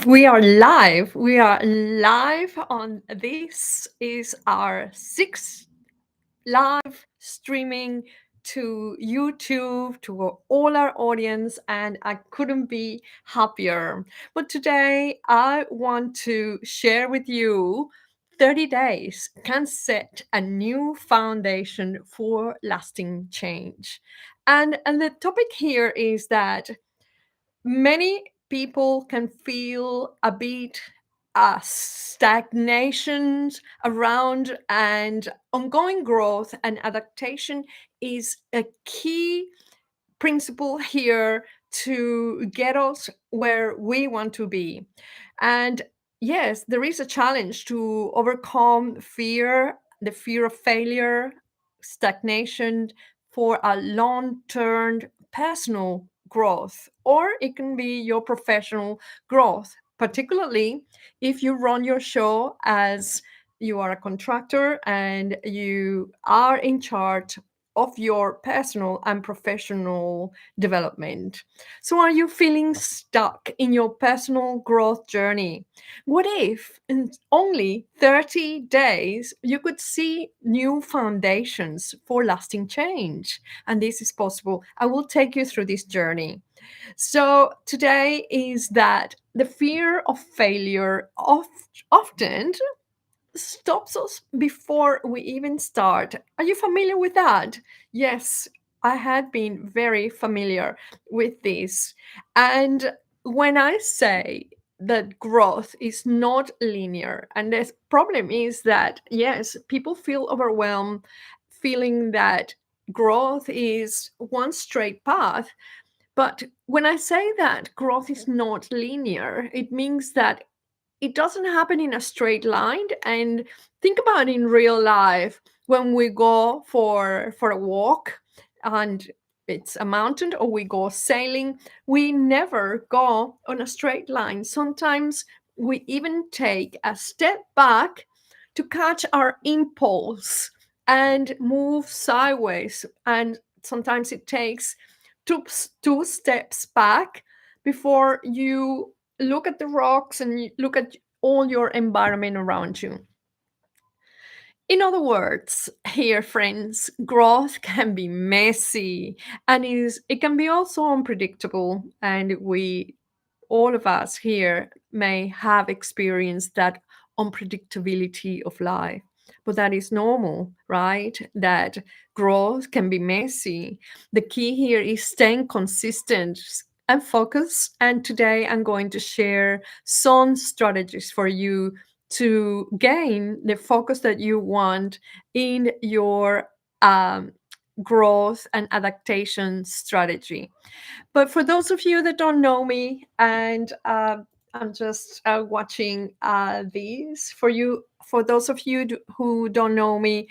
We are live. We are live on this is our sixth live streaming to YouTube, to all our audience, and I couldn't be happier. But today I want to share with you 30 days can set a new foundation for lasting change. And the topic here is that many people can feel a bit stagnation around, and ongoing growth and adaptation is a key principle here to get us where we want to be. And yes, there is a challenge to overcome fear, the fear of failure, stagnation, for a long term personal growth, or it can be your professional growth, particularly if you run your show as you are a contractor and you are in charge of your personal and professional development. So, are you feeling stuck in your personal growth journey? What if in only 30 days you could see new foundations for lasting change? And this is possible. I will take you through this journey. So, today is that the fear of failure often stops us before we even start. Are you familiar with that? Yes, I had been very familiar with this. And when I say that growth is not linear, and the problem is that, yes, people feel overwhelmed, feeling that growth is one straight path. But when I say that growth is not linear, it means that it doesn't happen in a straight line. And think about in real life when we go for a walk and it's a mountain, or we go sailing, we never go on a straight line. Sometimes we even take a step back to catch our impulse and move sideways, and sometimes it takes two steps back before you look at the rocks and you look at all your environment around you. In other words, here, friends, growth can be messy, and it can be also unpredictable. And we, all of us here, may have experienced that unpredictability of life. But that is normal, right? That growth can be messy. The key here is staying consistent and focus. And today I'm going to share some strategies for you to gain the focus that you want in your growth and adaptation strategy. But for those of you that don't know me, and I'm just watching these for you, for those of you who don't know me,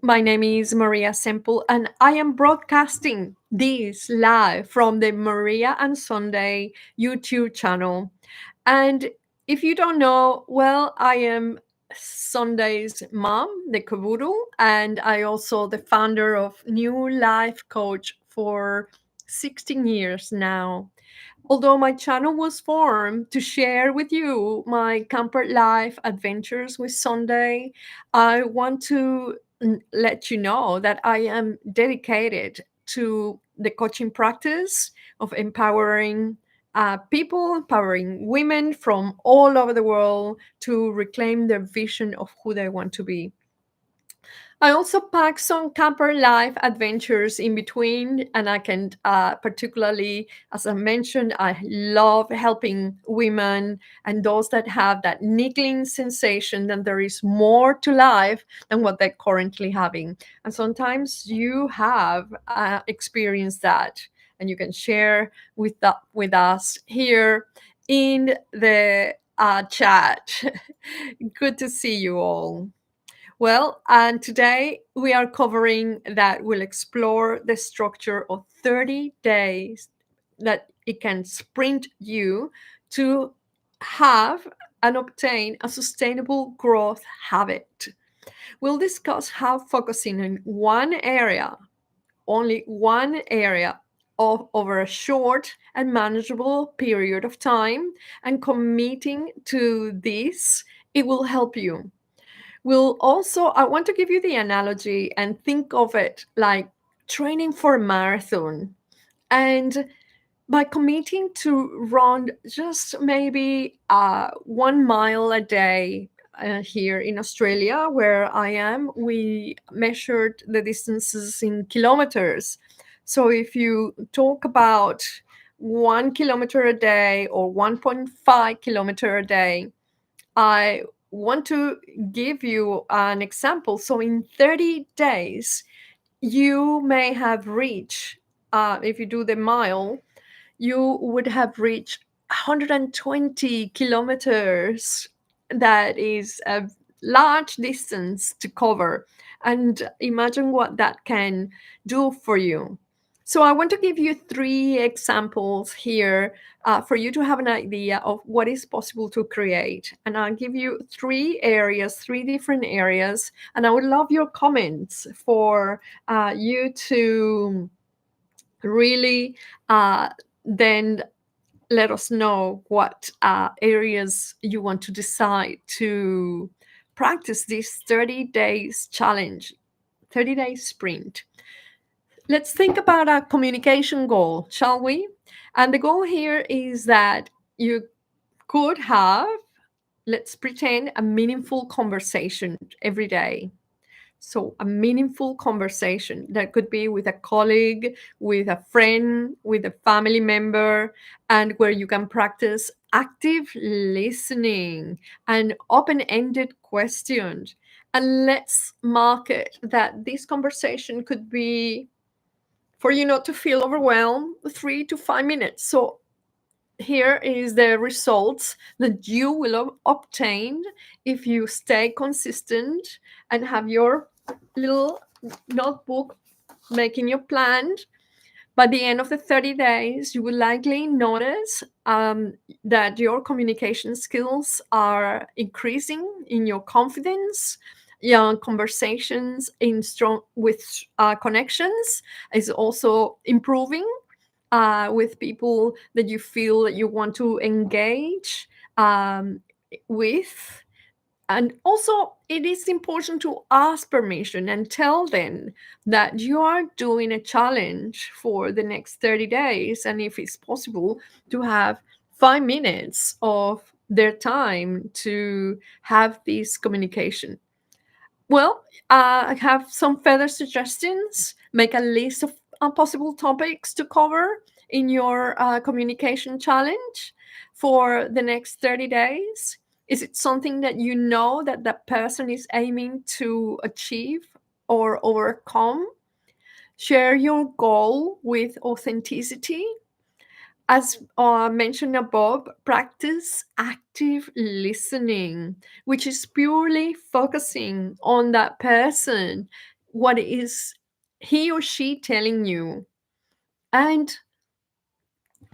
my name is Maria Semple, and I am broadcasting this live from the Maria and Sunday YouTube channel. And if you don't know, well, I am Sunday's mom, the caboodle, and I also the founder of New Life Coach for 16 years now. Although my channel was formed to share with you my camper life adventures with Sunday, I want to let you know that I am dedicated to the coaching practice of empowering people, empowering women from all over the world to reclaim their vision of who they want to be. I also pack some camper life adventures in between, and I can particularly, as I mentioned, I love helping women and those that have that niggling sensation that there is more to life than what they're currently having. And sometimes you have experienced that, and you can share with us here in the chat. Good to see you all. Well, and today we are covering that we'll explore the structure of 30 days that it can sprint you to have and obtain a sustainable growth habit. We'll discuss how focusing on one area, only one area over a short and manageable period of time, and committing to this, it will help you. Will also, I want to give you the analogy and think of it like training for a marathon. And by committing to run just maybe 1 mile a day, here in Australia, where I am, we measured the distances in kilometers. So if you talk about 1 kilometer a day or 1.5 kilometer a day, I want to give you an example. So in 30 days, you may have reached, if you do the mile, you would have reached 120 kilometers. That is a large distance to cover. And imagine what that can do for you. So, I want to give you three examples here, for you to have an idea of what is possible to create. And I'll give you three areas, three different areas. And I would love your comments for you to really then let us know what areas you want to decide to practice this 30 days challenge, 30 days sprint. Let's think about a communication goal, shall we? And the goal here is that you could have, let's pretend, a meaningful conversation every day. So, a meaningful conversation that could be with a colleague, with a friend, with a family member, and where you can practice active listening and open ended questions. And let's mark it that this conversation could be, for you not to feel overwhelmed, 3 to 5 minutes. So, here is the results that you will obtain if you stay consistent and have your little notebook making your plan. By the end of the 30 days, you will likely notice that your communication skills are increasing, in your confidence. Your conversations in strong with connections is also improving, with people that you feel that you want to engage with. And also, it is important to ask permission and tell them that you are doing a challenge for the next 30 days. And if it's possible, to have 5 minutes of their time to have this communication. Well, I have some further suggestions. Make a list of possible topics to cover in your communication challenge for the next 30 days. Is it something that you know that that person is aiming to achieve or overcome? Share your goal with authenticity. As mentioned above, practice active listening, which is purely focusing on that person, what is he or she telling you, and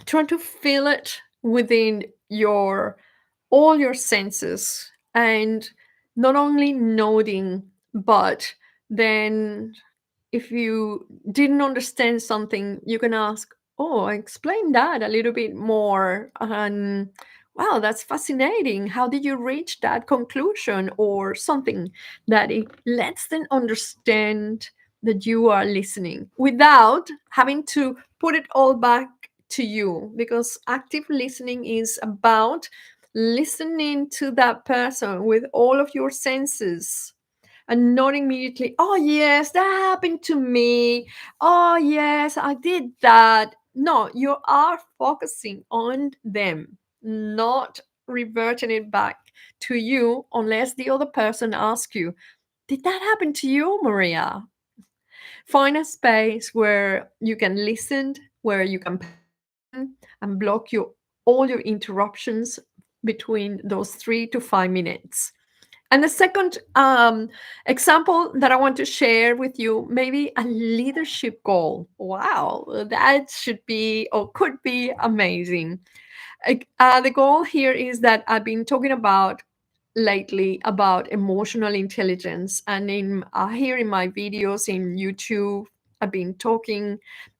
try to feel it within your all your senses, and not only noting, but then if you didn't understand something, you can ask, "Oh, explain that a little bit more." And wow, that's fascinating. How did you reach that conclusion? Or something that it lets them understand that you are listening without having to put it all back to you. Because active listening is about listening to that person with all of your senses, and not immediately, "Oh, yes, that happened to me. Oh, yes, I did that." No, you are focusing on them, not reverting it back to you, unless the other person asks you, "Did that happen to you, Maria?" Find a space where you can listen, where you can pay attention, and block all your interruptions between those 3 to 5 minutes. And the second example that I want to share with you, maybe a leadership goal. Wow, that should be or could be amazing. The goal here is that I've been talking about lately about emotional intelligence, and in here in my videos in YouTube, I've been talking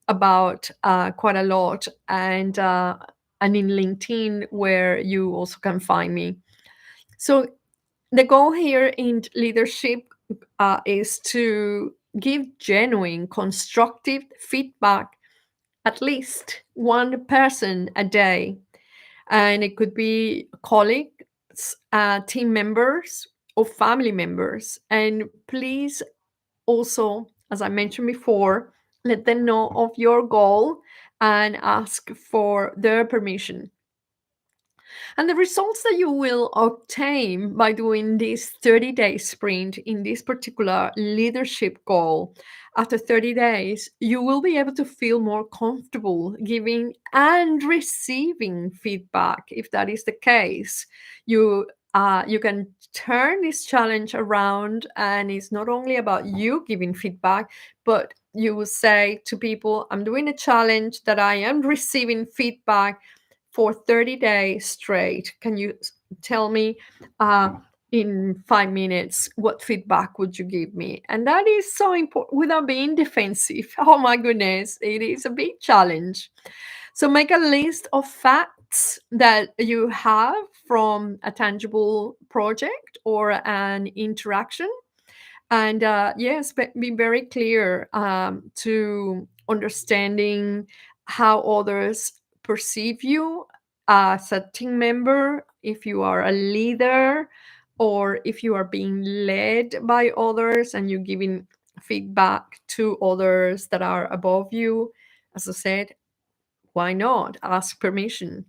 about quite a lot, and in LinkedIn, where you also can find me. So the goal here in leadership is to give genuine, constructive feedback at least one person a day. And it could be colleagues, team members, or family members. And please also, as I mentioned before, let them know of your goal and ask for their permission. And the results that you will obtain by doing this 30-day sprint in this particular leadership goal, after 30 days, you will be able to feel more comfortable giving and receiving feedback. If that is the case, you can turn this challenge around, and it's not only about you giving feedback, but you will say to people, I'm doing a challenge that I am receiving feedback for 30 days straight. Can you tell me in 5 minutes what feedback would you give me? And that is so important without being defensive. Oh my goodness, it is a big challenge. So make a list of facts that you have from a tangible project or an interaction. And yes, be very clear to understanding how others perceive you as a team member, if you are a leader, or if you are being led by others and you're giving feedback to others that are above you. As I said, why not ask permission?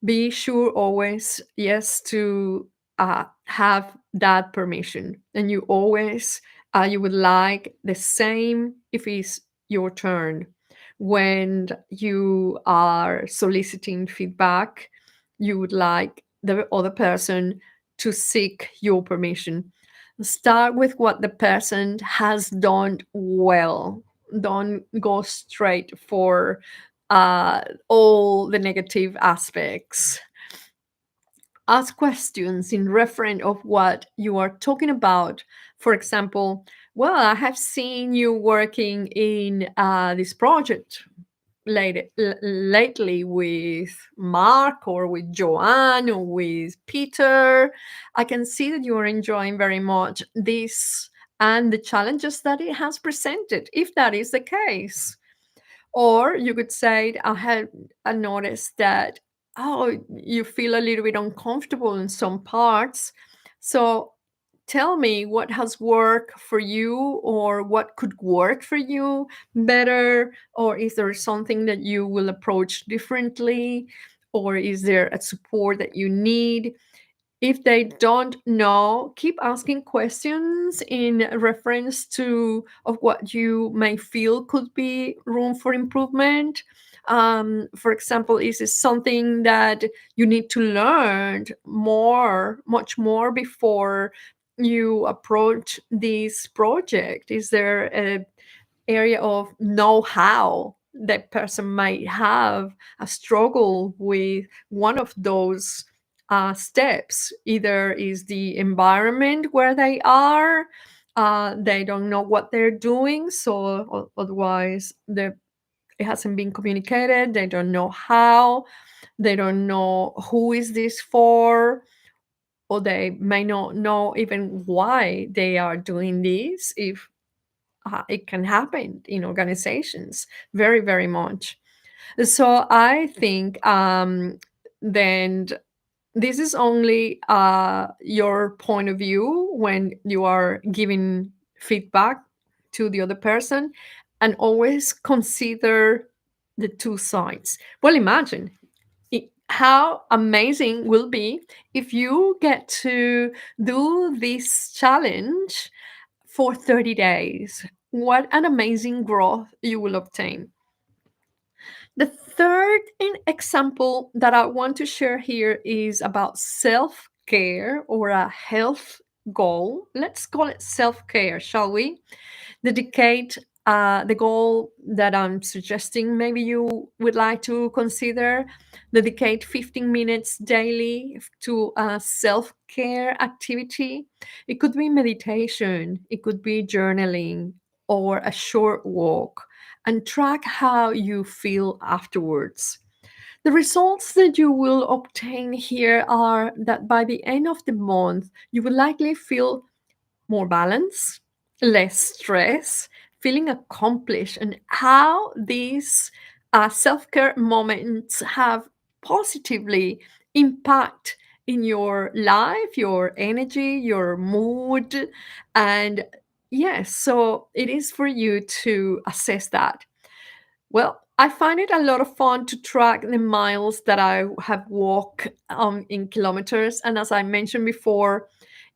Be sure always, yes, to have that permission, and you always you would like the same if it's your turn. When you are soliciting feedback, you would like the other person to seek your permission. Start with what the person has done well. Don't go straight for all the negative aspects. Ask questions in reference of what you are talking about. For example, well, I have seen you working in this project lately with Mark or with Joanne or with Peter. I can see that you are enjoying very much this and the challenges that it has presented, if that is the case. Or you could say, I noticed that, oh, you feel a little bit uncomfortable in some parts. So tell me what has worked for you, or what could work for you better, or is there something that you will approach differently, or is there a support that you need? If they don't know, keep asking questions in reference to of what you may feel could be room for improvement. For example, is it something that you need to learn more, much more, before you approach this project? Is there a area of know-how that person might have a struggle with one of those steps? Either is the environment where they are, they don't know what they're doing, so otherwise it hasn't been communicated, they don't know how, they don't know who is this for, or they may not know even why they are doing this, if it can happen in organizations very, very much. So I think then this is only your point of view when you are giving feedback to the other person, and always consider the two sides. Well, imagine how amazing will be if you get to do this challenge for 30 days. What an amazing growth you will obtain. The third example that I want to share here is about self care, or a health goal. Let's call it self care, shall we? Dedicate the goal that I'm suggesting, maybe you would like to consider. Dedicate 15 minutes daily to a self care activity. It could be meditation, it could be journaling, or a short walk. and track how you feel afterwards. The results that you will obtain here are that by the end of the month, you will likely feel more balance, less stress, feeling accomplished, and how these self care moments have positively impact in your life, your energy, your mood. And yes, so it is for you to assess that. Well, I find it a lot of fun to track the miles that I have walked in kilometers. And as I mentioned before,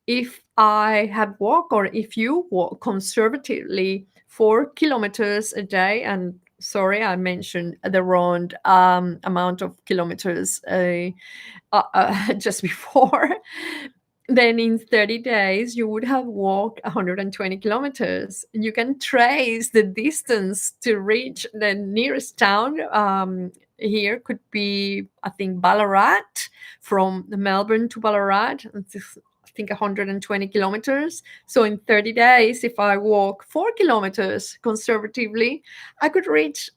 if I have walked or if you walk conservatively 4 kilometers a day, and sorry, I mentioned the wrong amount of kilometers just before, then in 30 days, you would have walked 120 kilometers. You can trace the distance to reach the nearest town. Here could be, I think, Ballarat, from Melbourne to Ballarat. It's, I think, 120 kilometers. So in 30 days, if I walk 4 kilometers conservatively, I could reach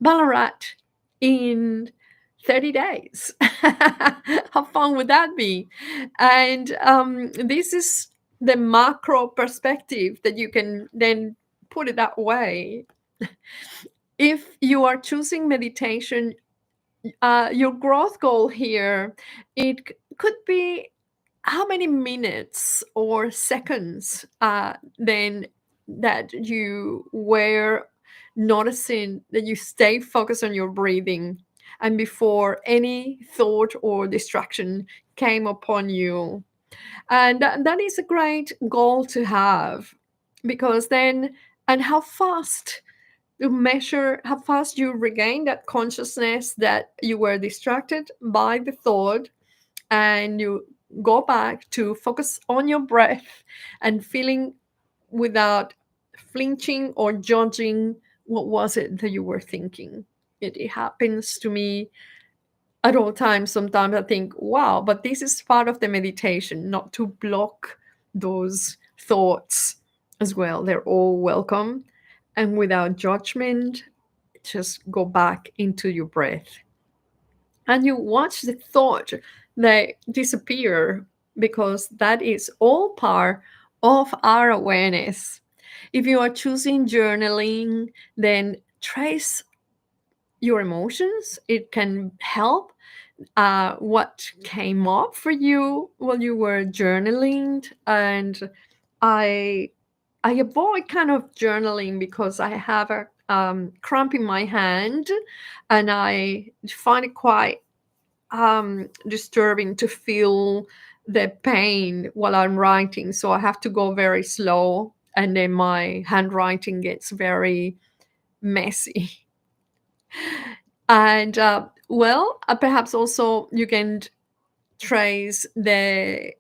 Ballarat in 30 days. How fun would that be? And this is the macro perspective that you can then put it that way. If you are choosing meditation, your growth goal here, could be how many minutes or seconds then that you were noticing that you stay focused on your breathing and before any thought or distraction came upon you. And that is a great goal to have, because then, and how fast to measure how fast you regain that consciousness that you were distracted by the thought, and you go back to focus on your breath and feeling without flinching or judging what was it that you were thinking. It happens to me at all times. Sometimes I think, wow, but this is part of the meditation, not to block those thoughts as well. They're all welcome. And without judgment, just go back into your breath. And you watch the thought they disappear, because that is all part of our awareness. If you are choosing journaling, then trace your emotions. It can help what came up for you while you were journaling. And I I avoid kind of journaling because I have a cramp in my hand, and I find it quite disturbing to feel the pain while I'm writing. So I have to go very slow, and then my handwriting gets very messy. And perhaps also you can trace the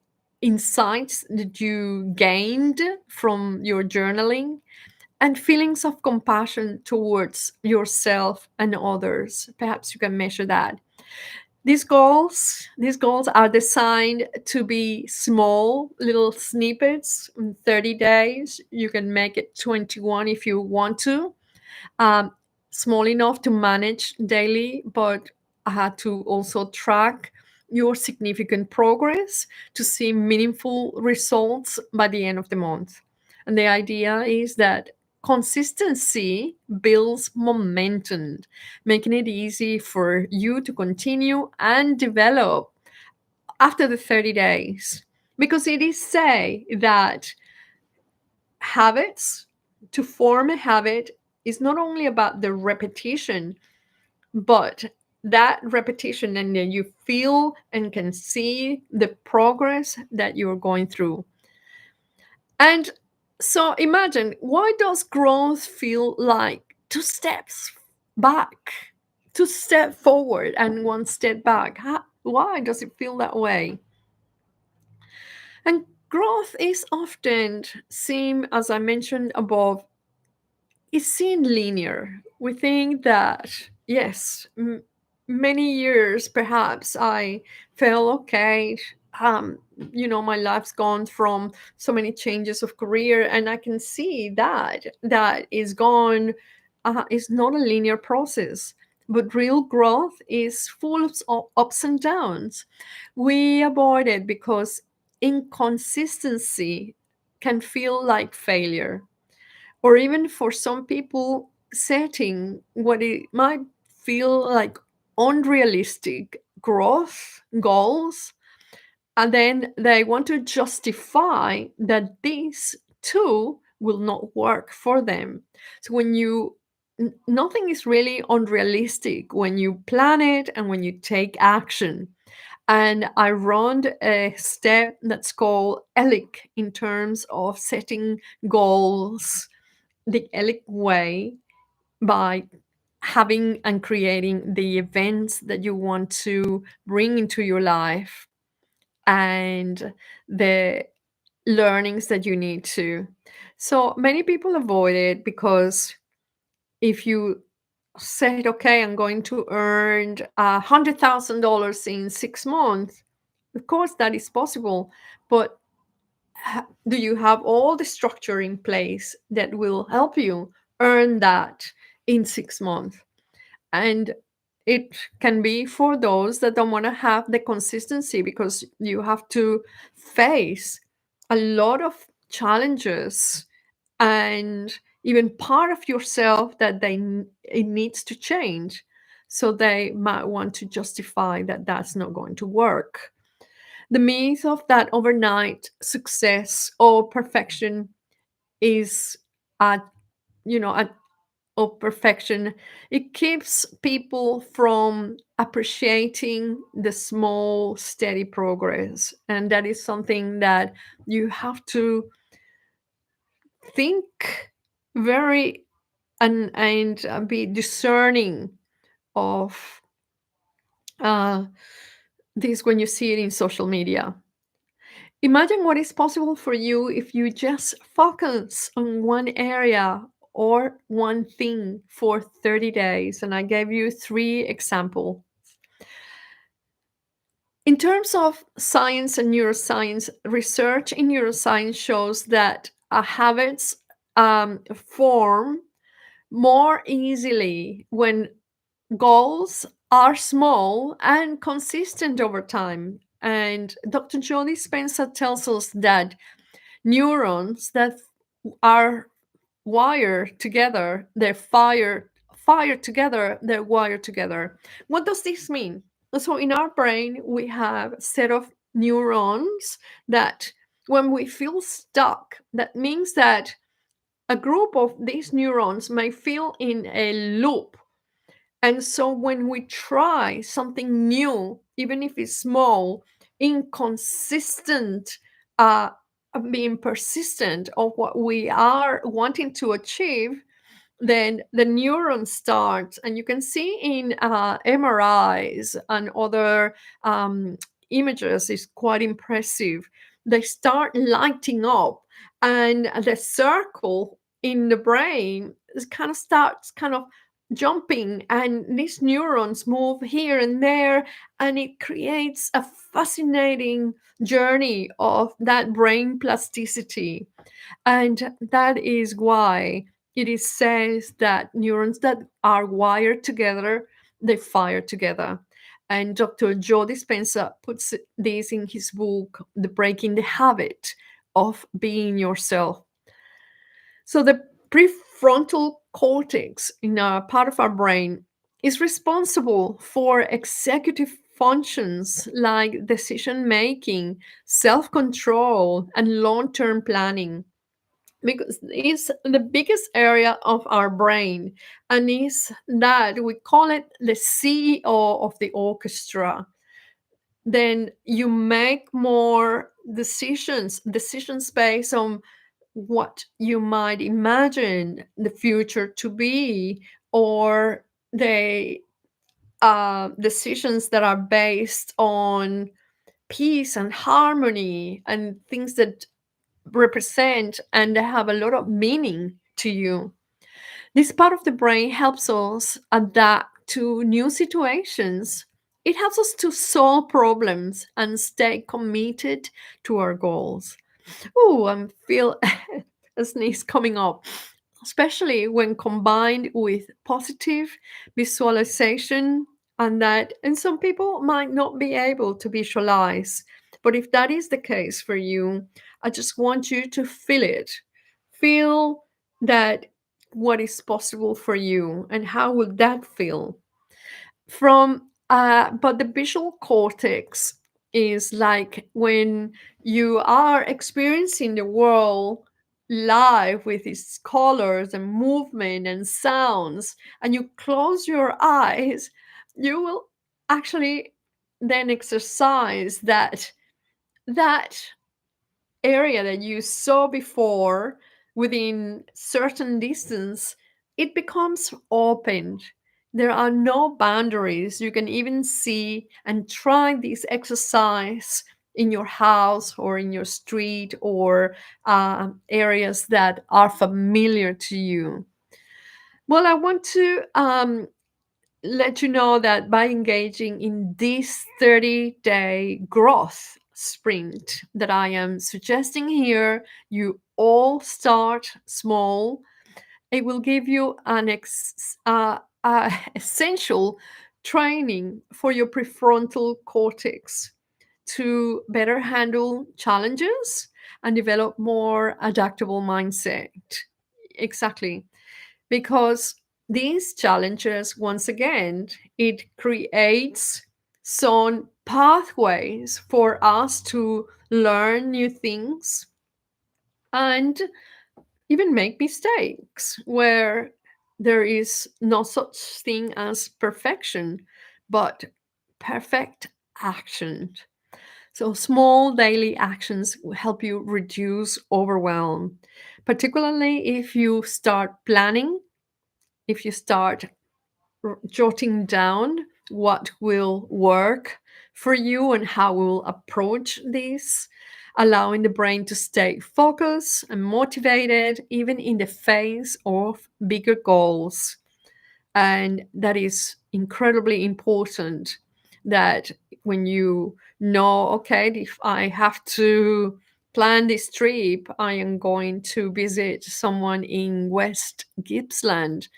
insights that you gained from your journaling and feelings of compassion towards yourself and others. Perhaps you can measure that. These goals are designed to be small little snippets in 30 days. You can make it 21 if you want to. um, Small enough to manage daily, but I had to also track your significant progress to see meaningful results by the end of the month. And the idea is that consistency builds momentum, making it easy for you to continue and develop after the 30 days. Because it is say that habits, to form a habit, is not only about the repetition, but that repetition, and then you feel and can see the progress that you're going through. And so imagine, why does growth feel like two steps back, two step forward and one step back? Why does it feel that way? And growth is often seen, as I mentioned above, is seen linear. We think that, yes, many years perhaps I felt okay. Um, my life's gone from so many changes of career, and I can see that is gone is not a linear process, but real growth is full of ups and downs. We avoid it because inconsistency can feel like failure, or even for some people, setting what it might feel like unrealistic growth goals, and then they want to justify that this too will not work for them. So when nothing is really unrealistic when you plan it and when you take action. And I run a step that's called ELIC in terms of setting goals the ELIC way, by having and creating the events that you want to bring into your life and the learnings that you need to. So many people avoid it because if you said, okay, I'm going to earn $100,000 in 6 months, of course that is possible, but do you have all the structure in place that will help you earn that in 6 months? And it can be for those that don't want to have the consistency, because you have to face a lot of challenges and even part of yourself that it needs to change. So they might want to justify that that's not going to work. The myth of that overnight success or perfection is at at of perfection. It keeps people from appreciating the small, steady progress. And that is something that you have to think very and be discerning of uh, this when you see it in social media. Imagine what is possible for you if you just focus on one area or one thing for 30 days. And I gave you 3 examples. In terms of science and neuroscience, research in neuroscience shows that habits form more easily when goals are small and consistent over time. And Dr. Jody Spencer tells us that neurons that are wired together, fire together, they're wired together. What does this mean? So in our brain, we have a set of neurons that when we feel stuck, that means that a group of these neurons may feel in a loop. And so when we try something new, even if it's small, inconsistent, uh, being persistent of what we are wanting to achieve, then the neuron starts, and you can see in MRIs and other images, is quite impressive. They start lighting up, and the circle in the brain starts jumping, and these neurons move here and there, and it creates a fascinating journey of that brain plasticity. And that is why it is says that neurons that are wired together, they fire together. And Dr. Joe Dispenza puts this in his book, The Breaking the Habit of Being Yourself. So the prefrontal cortex in a part of our brain is responsible for executive functions like decision making, self control, and long term planning, because it's the biggest area of our brain, and is that we call it the CEO of the orchestra. Then you make more decisions based on what you might imagine the future to be, or the decisions that are based on peace and harmony and things that represent and have a lot of meaning to you. This part of the brain helps us adapt to new situations. It helps us to solve problems and stay committed to our goals. Oh, I feel a sneeze coming up. especially when combined with positive visualization. And some people might not be able to visualize, but if that is the case for you, I just want you to feel it. Feel that, what is possible for you and how would that feel. But the visual cortex is like when you are experiencing the world live with its colors and movement and sounds, and you close your eyes, you will actually then exercise that area that you saw before within certain distance. It becomes opened. There are no boundaries. You can even see and try this exercise in your house or in your street, or areas that are familiar to you. Well, I want to let you know that by engaging in this 30-day growth sprint that I am suggesting here, you all start small. It will give you an essential training for your prefrontal cortex to better handle challenges and develop more adaptable mindset. Exactly, because these challenges, once again, it creates some pathways for us to learn new things and even make mistakes, where there is no such thing as perfection, but perfect action. So small daily actions will help you reduce overwhelm, particularly if you start planning, if you start jotting down what will work for you and how we'll approach this, allowing the brain to stay focused and motivated even in the face of bigger goals. And that is incredibly important, that when you know, okay, if I have to plan this trip, I am going to visit someone in West Gippsland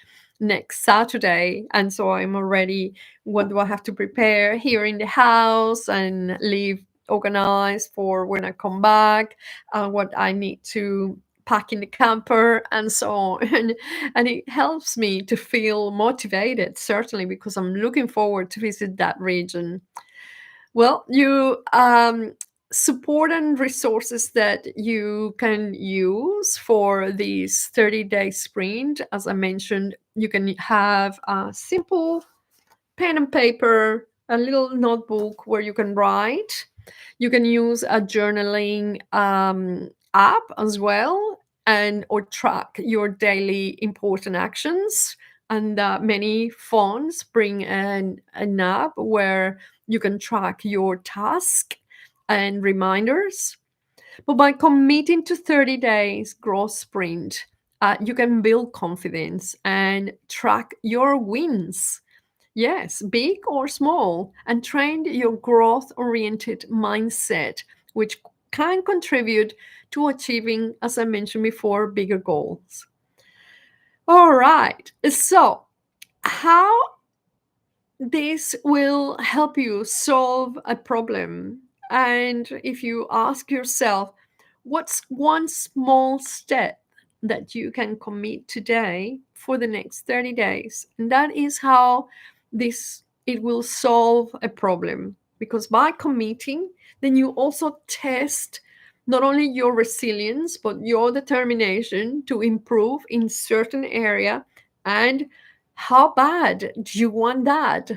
next Saturday, and so I'm already, what do I have to prepare here in the house and leave organized for when I come back, what I need to pack in the camper and so on. And it helps me to feel motivated, certainly, because I'm looking forward to visit that region. Well, you support and resources that you can use for this 30-day sprint. As I mentioned, you can have a simple pen and paper, a little notebook where you can write. You can use a journaling app as well, and or track your daily important actions. And many phones bring an app where you can track your task and reminders. But by committing to 30 days growth sprint, you can build confidence and track your wins. Yes, big or small, and train your growth oriented mindset, which can contribute to achieving, as I mentioned before, bigger goals. All right. So, how this will help you solve a problem? And if you ask yourself, what's one small step that you can commit today for the next 30 days? And that is how this it will solve a problem, because by committing, then you also test not only your resilience but your determination to improve in certain area. And how bad do you want that?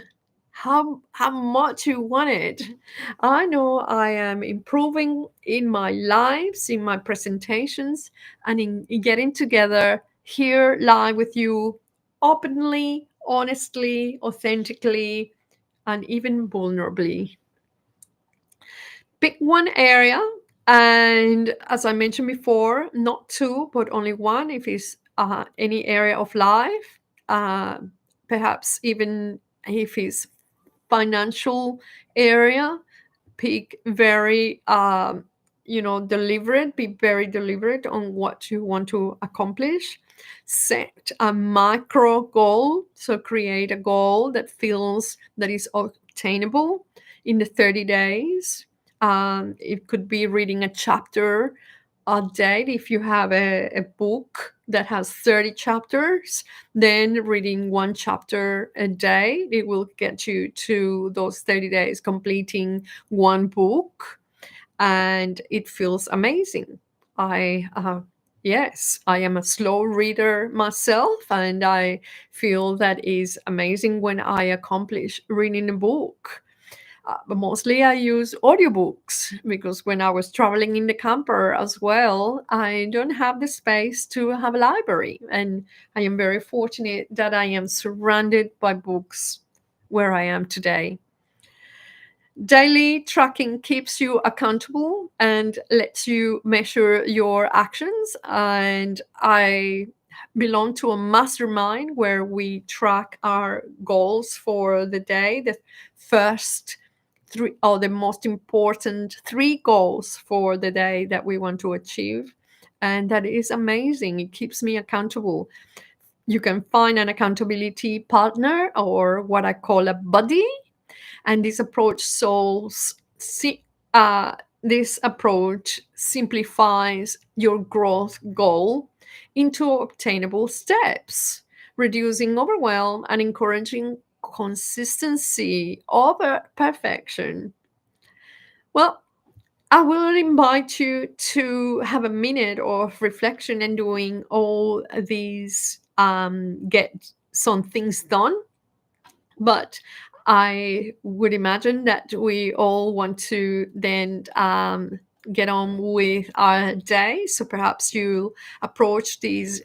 How much you want it? I know I am improving in my lives, in my presentations, and in getting together here live with you openly, honestly, authentically, and even vulnerably. Pick one area, and as I mentioned before, not two, but only one if it's any area of life. Uh, Perhaps even if it's financial area, pick very deliberate, be very deliberate on what you want to accomplish. Set a macro goal, so create a goal that is obtainable in the 30 days. It could be reading a chapter a day. If you have a book that has 30 chapters, then reading one chapter a day, it will get you to those 30 days, completing one book, and it feels amazing. I yes, I am a slow reader myself, and I feel that is amazing when I accomplish reading a book. But mostly I use audiobooks because when I was traveling in the camper as well, I don't have the space to have a library. And I am very fortunate that I am surrounded by books where I am today. Daily tracking keeps you accountable and lets you measure your actions. And I belong to a mastermind where we track our goals for the day. The first three, or the most important three goals for the day that we want to achieve. And that is amazing. It keeps me accountable. You can find an accountability partner, or what I call a buddy, and uh, this approach simplifies your growth goal into obtainable steps, reducing overwhelm and encouraging consistency over perfection. Well, I will invite you to have a minute of reflection and doing all these get some things done. But I would imagine that we all want to then get on with our day. So perhaps you approach this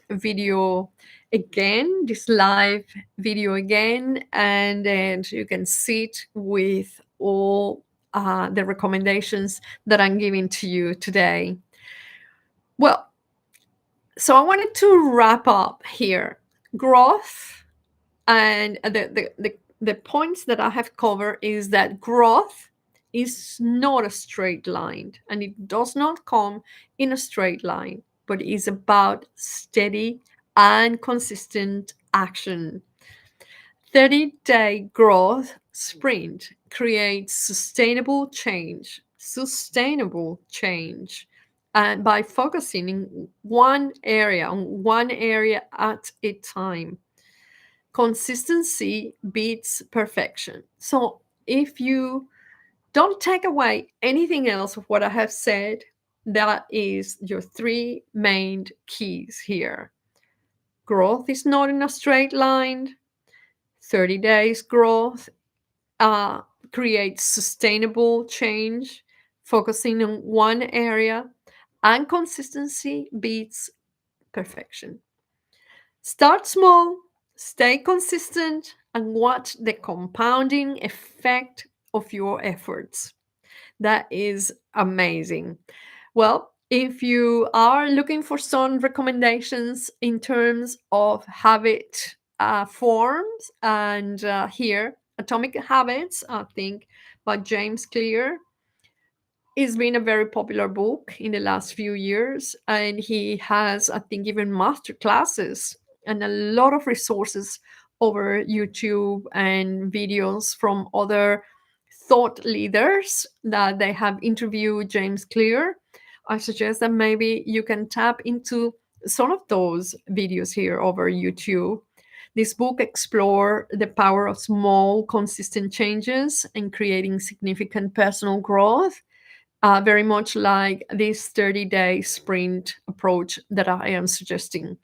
live video again, and then you can sit with all the recommendations that I'm giving to you today. Well, so I wanted to wrap up here. Growth, and the points that I have covered is that growth is not a straight line, and it does not come in a straight line, but is about steady and consistent action. 30-day growth sprint creates sustainable change, and by focusing in one area at a time. Consistency beats perfection. So if you don't take away anything else of what I have said, that is your three main keys here. Growth is not in a straight line. 30 days growth uh, creates sustainable change, focusing on one area, and consistency beats perfection. Start small, stay consistent, and watch the compounding effect of your efforts. That is amazing. Well, if you are looking for some recommendations in terms of habit forms, and here, Atomic Habits, I think, by James Clear, it's been a very popular book in the last few years, and he has, I think, even master classes and a lot of resources over YouTube and videos from other thought leaders that they have interviewed James Clear. I suggest that maybe you can tap into some of those videos here over YouTube. This book explores the power of small, consistent changes and creating significant personal growth, very much like this 30-day sprint approach that I am suggesting.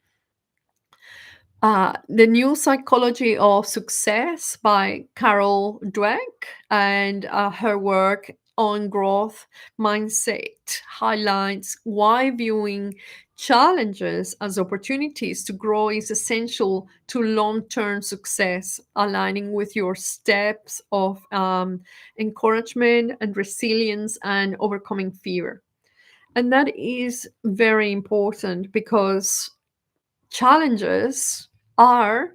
The New Psychology of Success by Carol Dweck, and her work on growth mindset highlights why viewing challenges as opportunities to grow is essential to long-term success, aligning with your steps of encouragement and resilience and overcoming fear. And that is very important because challenges are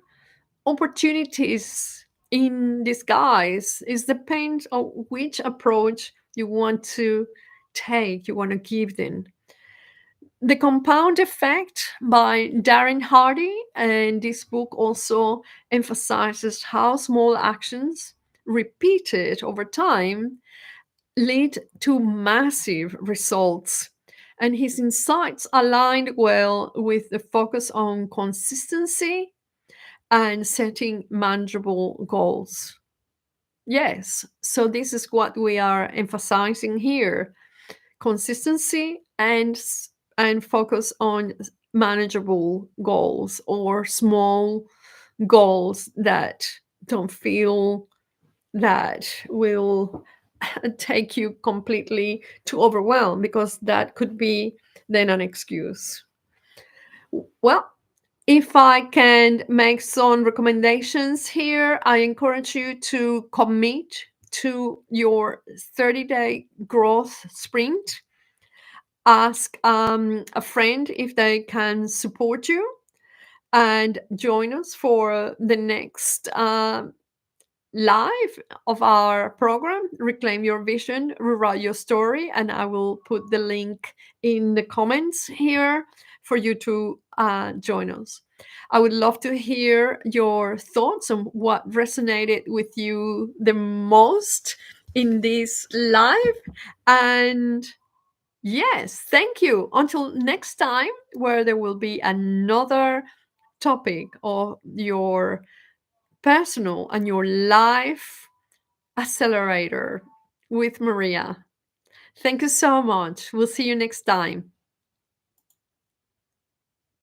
opportunities in disguise. It depends on which approach you want to take you want to give them. The Compound Effect by Darren Hardy, and this book also emphasizes how small actions repeated over time lead to massive results. And his insights aligned well with the focus on consistency and setting manageable goals. Yes, so this is what we are emphasizing here: consistency and focus on manageable goals, or small goals that don't feel that will take you completely to overwhelm, because that could be then an excuse. Well, if I can make some recommendations here, I encourage you to commit to your 30-day growth sprint. Ask a friend if they can support you, and join us for the next live of our program, Reclaim Your Vision, Rewrite Your Story. And I will put the link in the comments here for you to join us. I would love to hear your thoughts on what resonated with you the most in this live. And yes, thank you. Until next time, where there will be another topic of your personal and your life accelerator with Maria. Thank you so much. We'll see you next time.